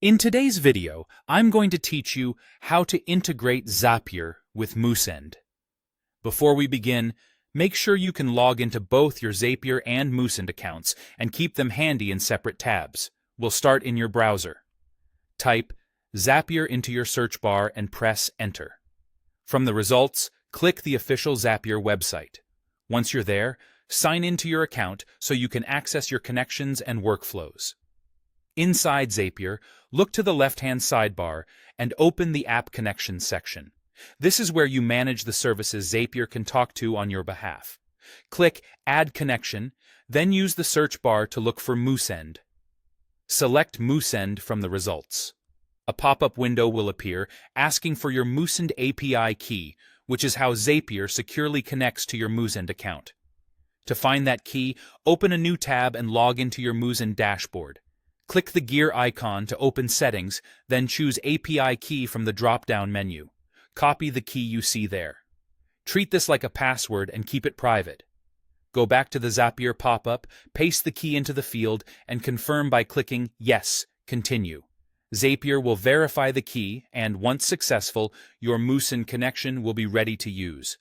In today's video, I'm going to teach you how to integrate Zapier with Moosend. Before we begin, make sure you can log into both your Zapier and Moosend accounts and keep them handy in separate tabs. We'll start in your browser. Type Zapier into your search bar and press Enter. From the results, click the official Zapier website. Once you're there, sign into your account so you can access your connections and workflows. Inside Zapier, look to the left-hand sidebar and open the App Connections section. This is where you manage the services Zapier can talk to on your behalf. Click Add Connection, then use the search bar to look for Moosend. Select Moosend from the results. A pop-up window will appear asking for your Moosend API key, which is how Zapier securely connects to your Moosend account. To find that key, open a new tab and log into your Moosend dashboard. Click the gear icon to open Settings, then choose API Key from the drop-down menu. Copy the key you see there. Treat this like a password and keep it private. Go back to the Zapier pop-up, paste the key into the field, and confirm by clicking Yes, Continue. Zapier will verify the key, and once successful, your Moosend connection will be ready to use.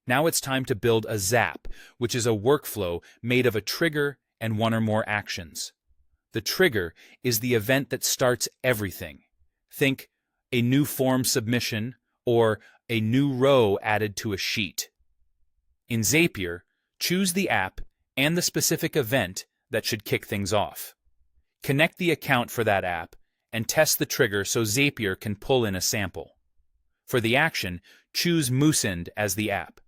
Now it's time to build a Zap, which is a workflow made of a trigger and one or more actions. The trigger is the event that starts everything. Think a new form submission or a new row added to a sheet. In Zapier, choose the app and the specific event that should kick things off. Connect the account for that app and test the trigger so Zapier can pull in a sample. For the action, choose Moosend as the app.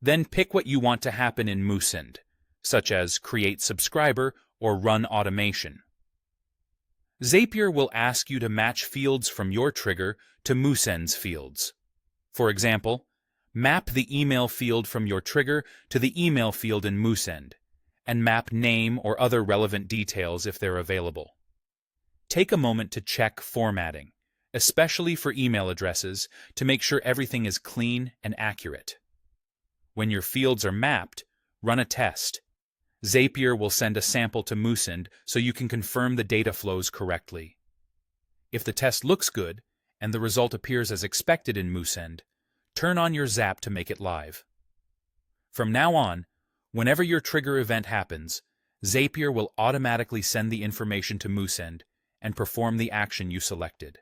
Then pick what you want to happen in Moosend, such as create subscriber or run automation. Zapier will ask you to match fields from your trigger to Moosend's fields. For example, map the email field from your trigger to the email field in Moosend, and map name or other relevant details if they're available. Take a moment to check formatting, especially for email addresses, to make sure everything is clean and accurate. When your fields are mapped, run a test. Zapier will send a sample to Moosend so you can confirm the data flows correctly. If the test looks good and the result appears as expected in Moosend, turn on your Zap to make it live. From now on, whenever your trigger event happens, Zapier will automatically send the information to Moosend and perform the action you selected.